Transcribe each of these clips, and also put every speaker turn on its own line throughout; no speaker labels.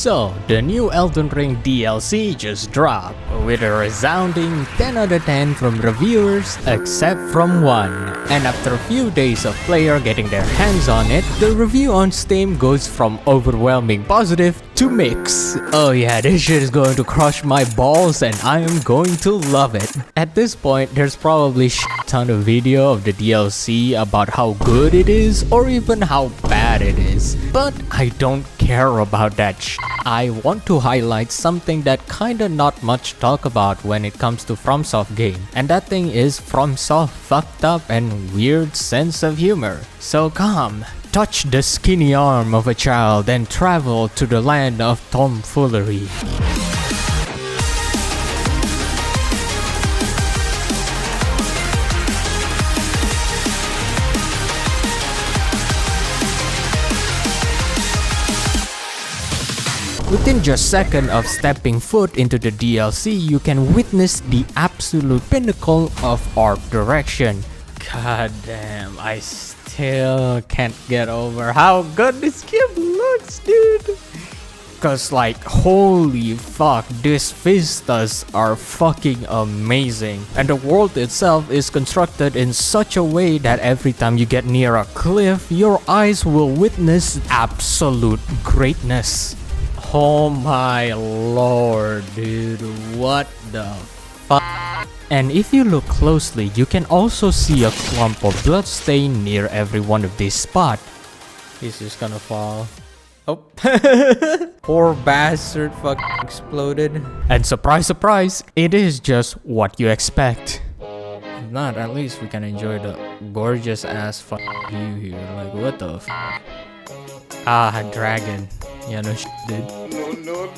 So, the new Elden Ring DLC just dropped, with a resounding 10 out of 10 from reviewers, except from one. And after a few days of player getting their hands on it, the review on Steam goes from overwhelming positive to mix. Oh yeah, this shit is going to crush my balls and I am going to love it. At this point, there's probably shit ton of video of the DLC about how good it is or even how bad it is. But I don't care about that shit. I want to highlight something that kinda not much talk about when it comes to FromSoft game. And that thing is FromSoft fucked up and weird sense of humor. So come, touch the skinny arm of a child and travel to the land of tomfoolery. Within just seconds of stepping foot into the DLC, you can witness the absolute pinnacle of art direction. God damn, I still can't get over how good this game looks, dude. Cause like, holy fuck, these vistas are fucking amazing. And the world itself is constructed in such a way that every time you get near a cliff, your eyes will witness absolute greatness. Oh my lord, dude, what the fuck? And if you look closely, you can also see a clump of bloodstain near every one of these spots. He's just gonna fall. Oh. Poor bastard fucking exploded. And surprise, surprise, it is just what you expect. If not, at least we can enjoy the gorgeous ass fucking view here. Like, what the f? Ah, dragon. Yeah, no shit, dude. No.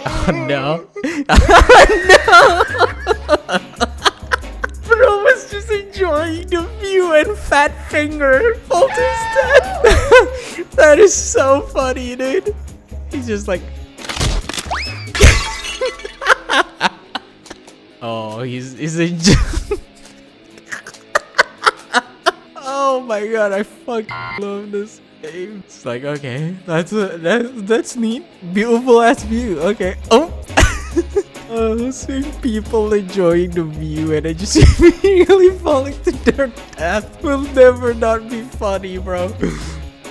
Oh no. No! Bro was just enjoying the view and fat finger pulled his death. That is so funny, dude. He's just like... Oh, he's enjoying... Oh my god, I fucking love this game. It's like, okay, that's neat. Beautiful ass view. Okay. Oh. Oh, seeing people enjoying the view and I just immediately falling to their death will never not be funny, bro.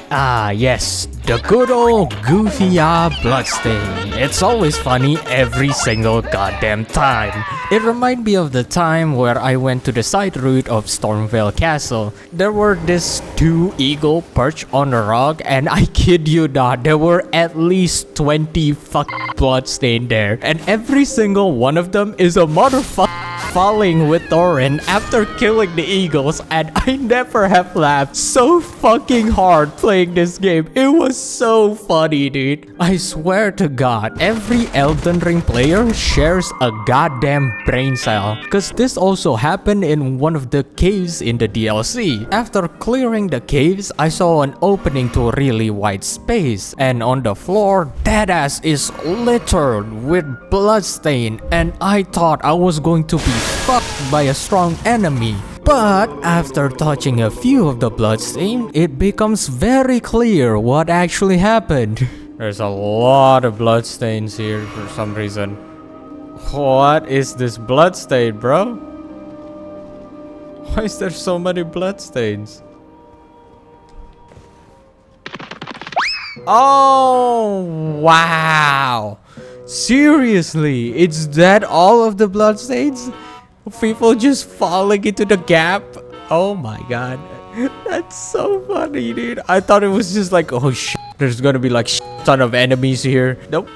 Ah, yes, the good old goofy bloodstain. It's always funny every single goddamn time. It reminds me of the time where I went to the side route of Stormvale Castle. There were these two eagles perched on a rock and I kid you not, there were at least 20 fucking bloodstain there. And every single one of them is a motherfucker falling with Thorin after killing the eagles, and I never have laughed so fucking hard playing this game. It was so funny, dude. I swear to god, every Elden Ring player shares a goddamn brain cell. Cause this also happened in one of the caves in the DLC. After clearing the caves, I saw an opening to a really wide space, and on the floor, that ass is littered with bloodstain, and I thought I was going to be fucked by a strong enemy. But after touching a few of the bloodstain, it becomes very clear what actually happened. There's a lot of bloodstains here for some reason. What is this bloodstain, bro? Why is there so many bloodstains? Oh, wow. Seriously, it's that all of the bloodstains? People just falling into the gap? Oh my god. That's so funny, dude. I thought it was just like, oh shit, there's gonna be like ton of enemies here. Nope.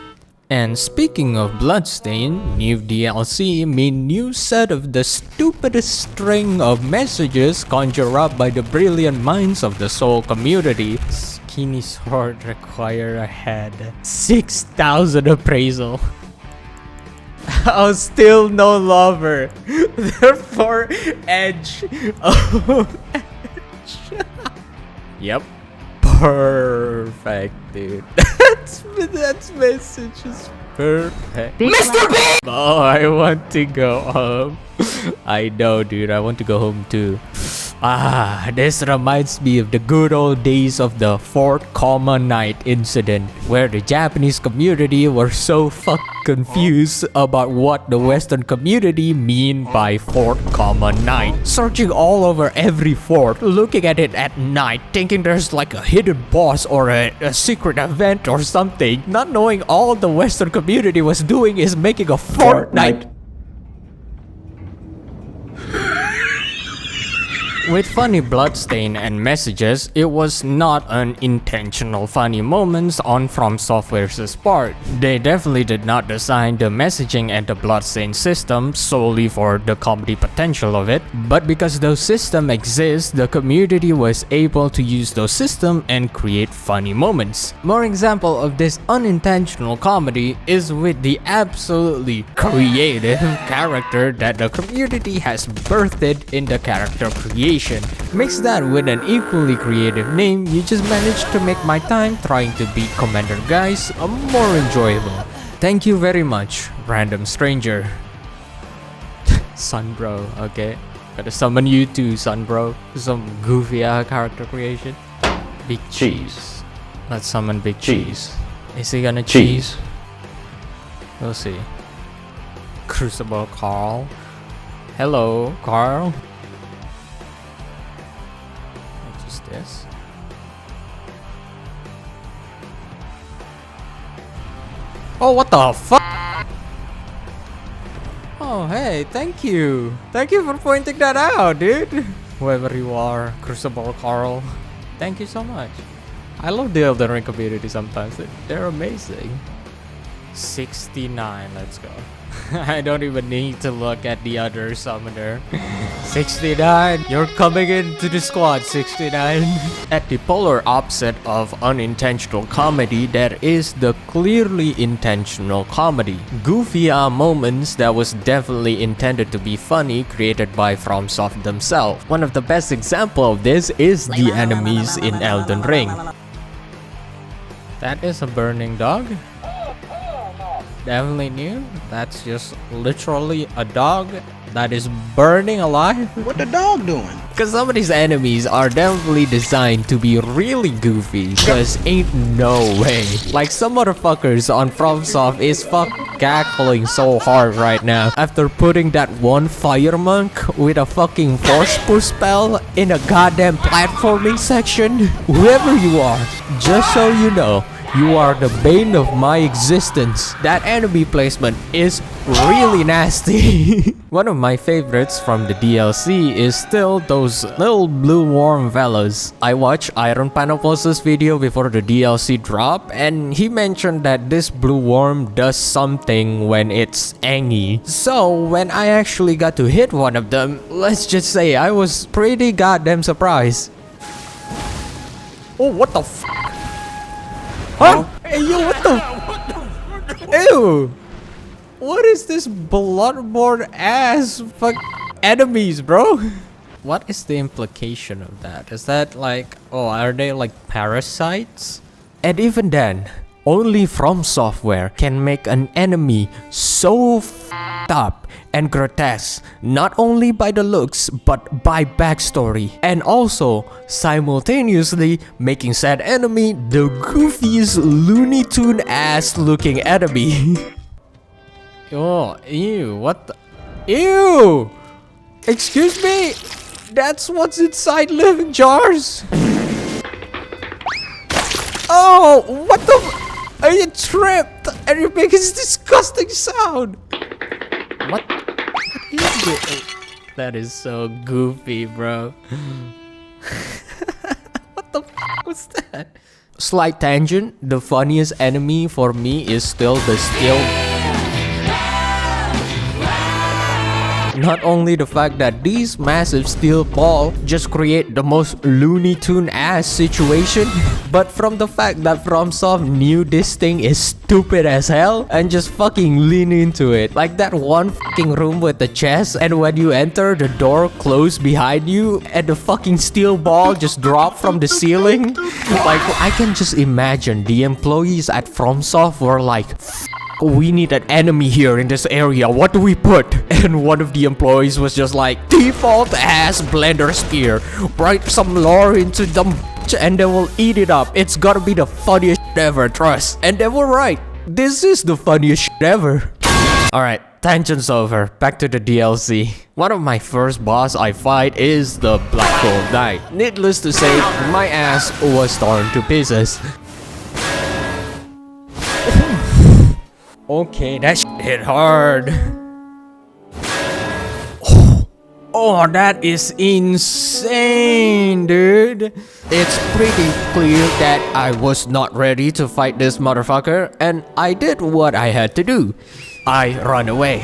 And speaking of bloodstain, new DLC mean new set of the stupidest string of messages conjured up by the brilliant minds of the soul community. Skinny sword require a head. 6,000 appraisal. Oh, still no lover. Therefore, edge. Oh, edge. Yep. Perfect, dude. That's message is perfect. Mr. B! Oh, I want to go home. I know, dude. I want to go home too. Ah, this reminds me of the good old days of the Fort Common Night incident, where the Japanese community were so confused about what the Western community mean by Fort Common Night. Searching all over every fort, looking at it at night, thinking there's like a hidden boss or a secret event or something, not knowing all the Western community was doing is making a Fortnite. With funny bloodstain and messages, it was not unintentional funny moments on From Software's part. They definitely did not design the messaging and the bloodstain system solely for the comedy potential of it, but because those systems exist, the community was able to use those systems and create funny moments. More example of this unintentional comedy is with the absolutely creative character that the community has birthed in the character creation. Mix that with an equally creative name, you just managed to make my time trying to beat Commander Guys more enjoyable. Thank you very much, random stranger. Son bro, okay. Gotta summon you too, son bro. Some goofy character creation. Big cheese. Let's summon Big Cheese. Is he gonna cheese? We'll see. Crucible Carl. Hello, Carl. This. Oh, what the fuck? Oh, hey, thank you. Thank you for pointing that out, dude. Whoever you are, Crucible Carl. Thank you so much. I love the Elden Ring community sometimes. They're amazing. 69, let's go. I don't even need to look at the other summoner. 69, you're coming into the squad, 69. At the polar opposite of unintentional comedy, there is the clearly intentional comedy. Goofy moments that was definitely intended to be funny, created by FromSoft themselves. One of the best examples of this is the enemies in Elden Ring. That is a burning dog. Definitely new. That's just literally a dog that is burning alive.
What the dog doing?
Cause some of these enemies are definitely designed to be really goofy. Cause ain't no way. Like some motherfuckers on FromSoft is cackling so hard right now after putting that one fire monk with a fucking force push spell in a goddamn platforming section. Whoever you are, just so you know, you are the bane of my existence. That enemy placement is really nasty. One of my favorites from the DLC is still those little blue worm fellas. I watched Iron Panoplos' video before the DLC drop, and he mentioned that this blue worm does something when it's angry. So when I actually got to hit one of them, let's just say I was pretty goddamn surprised. Oh, what the f? Huh? Hey, yo, what the? Ew! What is this bloodborne ass fuck enemies, bro? What is the implication of that? Is that like, oh, are they like parasites? And even then, only From Software can make an enemy so f***ed up and grotesque, not only by the looks but by backstory, and also simultaneously making said enemy the goofiest Looney Tune ass looking enemy. Oh, ew, what the? Ew! Excuse me? That's what's inside living jars? Oh, what the? Are you tripped? And you're making this disgusting sound. What is it? That is so goofy, bro. What the f was that? Slight tangent, the funniest enemy for me is still the steel. Not only the fact that these massive steel ball just create the most Looney Tune ass situation, but from the fact that FromSoft knew this thing is stupid as hell and just fucking lean into it. Like that one fucking room with the chest, and when you enter, the door closed behind you and the fucking steel ball just dropped from the ceiling. Like I can just imagine the employees at FromSoft were like, fuck, we need an enemy here in this area. What do we put? And one of the employees was just like, default ass blender spear. Write some lore into them and they will eat it up. It's gotta be the funniest shit ever, trust. And they were right. This is the funniest shit ever. Alright, tangents over. Back to the DLC. One of my first boss I fight is the Black Gold Knight. Needless to say, my ass was torn to pieces. Okay, that shit hit hard. Oh, that is insane, dude. It's pretty clear that I was not ready to fight this motherfucker, and I did what I had to do. I run away.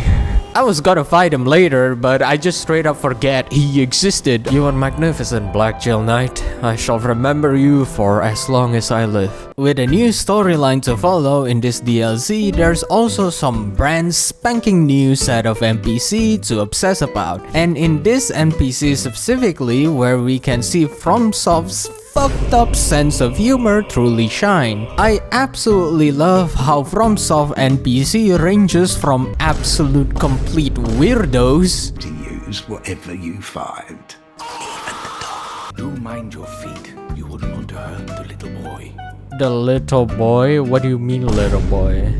I was gonna fight him later, but I just straight up forget he existed. You are magnificent, Black Gel Knight. I shall remember you for as long as I live. With a new storyline to follow in this DLC, there's also some brand spanking new set of NPC to obsess about. And in this NPC specifically, where we can see FromSoft's fucked up sense of humor truly shine. I absolutely love how FromSoft NPC ranges from absolute complete weirdos
to use whatever you find. Even the dog.
Do mind your feet. You wouldn't want to hurt the little boy.
The little boy? What do you mean, little boy?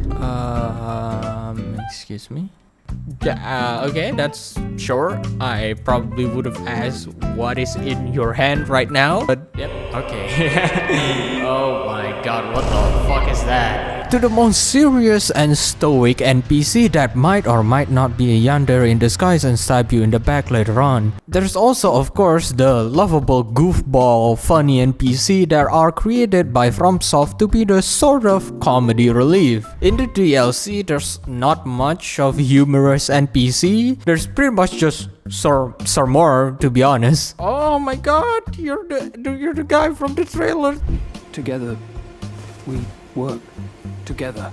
Excuse me? Okay, that's sure. I probably would have asked what is in your hand right now, but yep, okay. Oh my god, what the fuck is that? To the most serious and stoic NPC that might or might not be a yandere in disguise and stab you in the back later on. There's also, of course, the lovable goofball funny NPC that are created by FromSoft to be the sort of comedy relief. In the DLC, there's not much of humorous NPC. There's pretty much just Sir More, to be honest. Oh my god, you're the guy from the trailer.
Together, we work together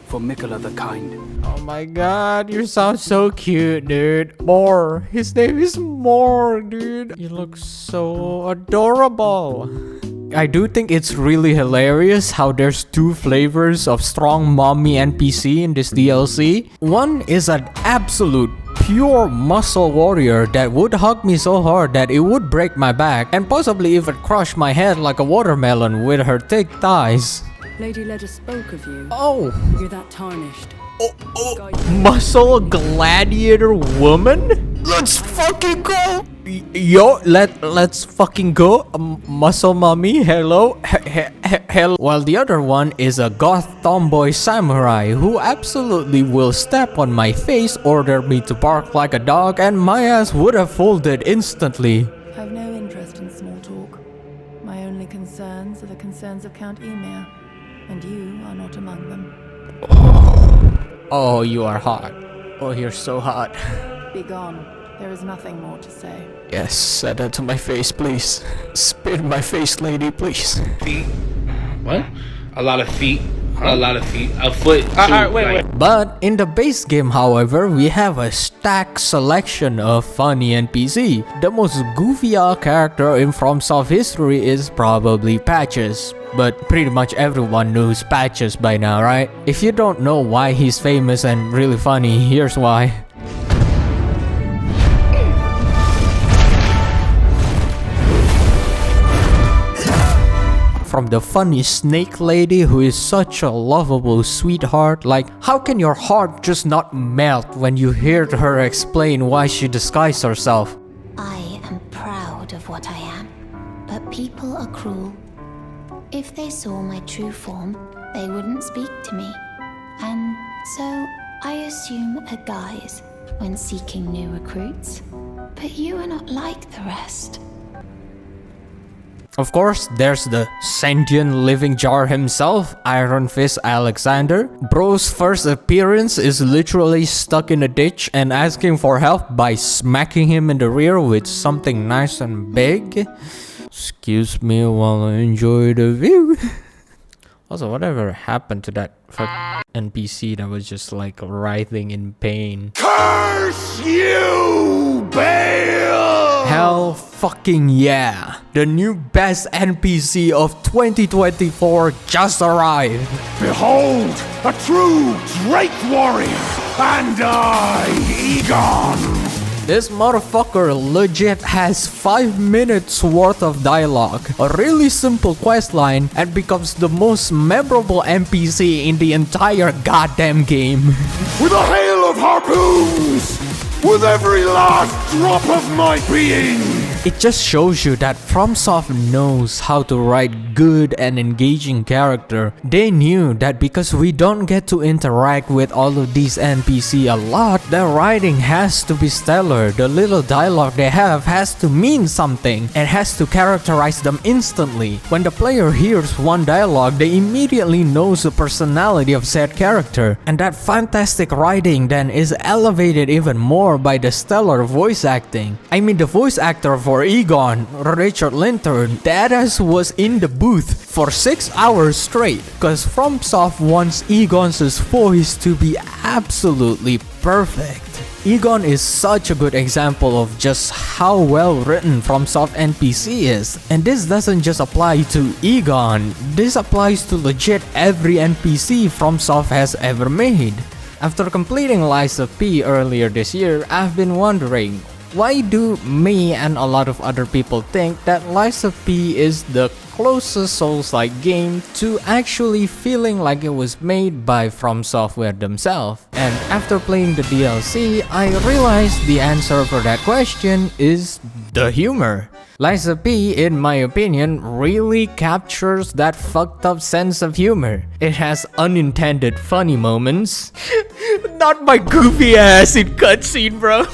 for Mikola the Kind.
Oh my god, you sound so cute, dude. More. His name is More, dude. You look so adorable. I do think it's really hilarious how there's two flavors of strong mommy NPC in this DLC. One is an absolute pure muscle warrior that would hug me so hard that it would break my back and possibly even crush my head like a watermelon with her thick thighs.
Lady Leda spoke of you.
Oh.
You're that tarnished.
Muscle gladiator woman? Let's fucking go! Yo, let's fucking go. Muscle mommy, hello. Hello. While the other one is a goth tomboy samurai who absolutely will step on my face, order me to bark like a dog, and my ass would have folded instantly.
I have no interest in small talk. My only concerns are the concerns of Count Emir, and you are not among them.
Oh, you are hot. Oh, you're so hot.
Be gone. There is nothing more to say.
Yes, say that to my face, please. Spit in my face, lady, please.
Feet. What? A lot of feet. A lot of feet. A foot. Alright, wait.
But in the base game, however, we have a stacked selection of funny NPC. The most goofy character in FromSoft history is probably Patches. But pretty much everyone knows Patches by now, right? If you don't know why he's famous and really funny, here's why. From the funny snake lady who is such a lovable sweetheart, like how can your heart just not melt when you hear her explain why she disguised herself?
I am proud of what I am, but people are cruel. If they saw my true form, they wouldn't speak to me. And so I assume a guise when seeking new recruits. But you are not like the rest.
Of course, there's the sentient living jar himself, Iron Fist Alexander. Bro's first appearance is literally stuck in a ditch and asking for help by smacking him in the rear with something nice and big. Excuse me while I enjoy the view. Also, whatever happened to that NPC that was just like writhing in pain?
Curse you, Bale!
Hell fucking yeah! The new best NPC of 2024 just arrived.
Behold, a true Drake warrior, and I, Egon.
This motherfucker legit has 5 minutes worth of dialogue, a really simple questline, and becomes the most memorable NPC in the entire goddamn game.
With a hail of harpoons, with every last drop of my being.
It just shows you that FromSoft knows how to write good and engaging character. They knew that because we don't get to interact with all of these NPC a lot, their writing has to be stellar. The little dialogue they have has to mean something and has to characterize them instantly. When the player hears one dialogue, they immediately knows the personality of said character. And that fantastic writing then is elevated even more by the stellar voice acting. I mean, the voice actor for Egon, Richard Linton, deadass was in the booth for 6 hours straight, cause FromSoft wants Egon's voice to be absolutely perfect. Egon is such a good example of just how well written FromSoft NPC is, and this doesn't just apply to Egon, this applies to legit every NPC FromSoft has ever made. After completing Lies of P earlier this year, I've been wondering, why do me and a lot of other people think that Lies of P is the closest Souls-like game to actually feeling like it was made by From Software themselves? And after playing the DLC, I realized the answer for that question is the humor. Lies of P, in my opinion, really captures that fucked up sense of humor. It has unintended funny moments. Not my goofy ass in cutscene, bro.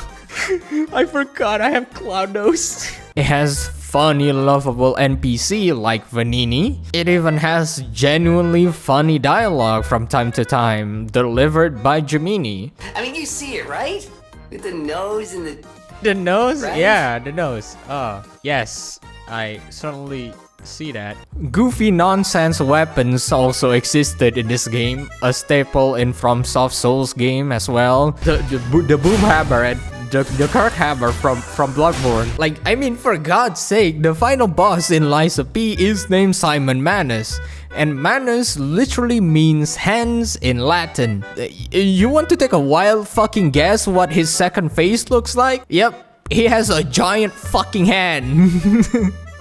I forgot I have clown nose. It has funny, lovable NPC like Vanini. It even has genuinely funny dialogue from time to time, delivered by Gemini.
I mean, you see it, right? With the nose and
the nose?
Right?
Yeah, the nose. Yes, I certainly see that. Goofy nonsense weapons also existed in this game, a staple in FromSoft Souls game as well. The boom hammer and the Kurt hammer from Bloodborne. Like, I mean, for God's sake, the final boss in Lies of P is named Simon Manus. And Manus literally means hands in Latin. You want to take a wild fucking guess what his second face looks like? Yep, he has a giant fucking hand.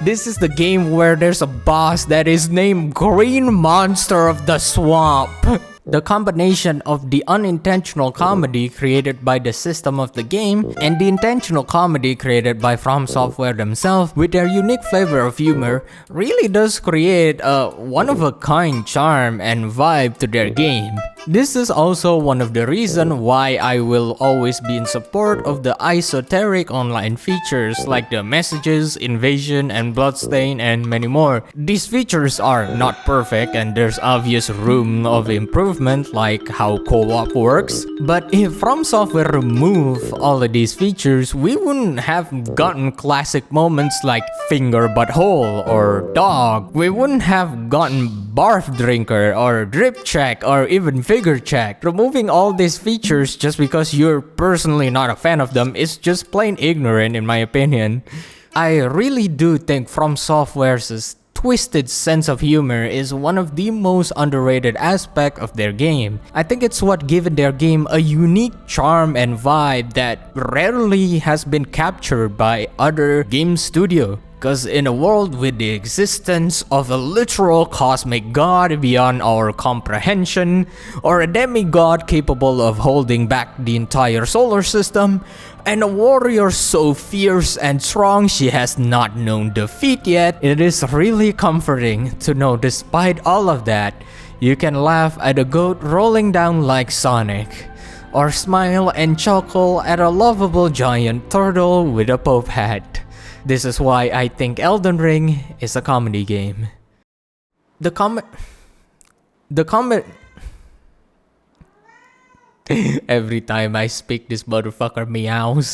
This is the game where there's a boss that is named Green Monster of the Swamp. The combination of the unintentional comedy created by the system of the game and the intentional comedy created by From Software themselves with their unique flavor of humor really does create a one-of-a-kind charm and vibe to their game. This is also one of the reasons why I will always be in support of the esoteric online features like the messages, invasion, and bloodstain, and many more. These features are not perfect and there's obvious room of improvement like how co-op works, but if From Software remove all of these features, we wouldn't have gotten classic moments like finger butthole or dog. We wouldn't have gotten barf drinker or drip check or even figure check. Removing all these features just because you're personally not a fan of them is just plain ignorant in my opinion. I really do think From Software's twisted sense of humor is one of the most underrated aspects of their game. I think it's what given their game a unique charm and vibe that rarely has been captured by other game studio. Because in a world with the existence of a literal cosmic god beyond our comprehension, or a demigod capable of holding back the entire solar system, and a warrior so fierce and strong she has not known defeat yet, it is really comforting to know despite all of that, you can laugh at a goat rolling down like Sonic, or smile and chuckle at a lovable giant turtle with a pope hat. This is why I think Elden Ring is a comedy game. Every time I speak, this motherfucker meows.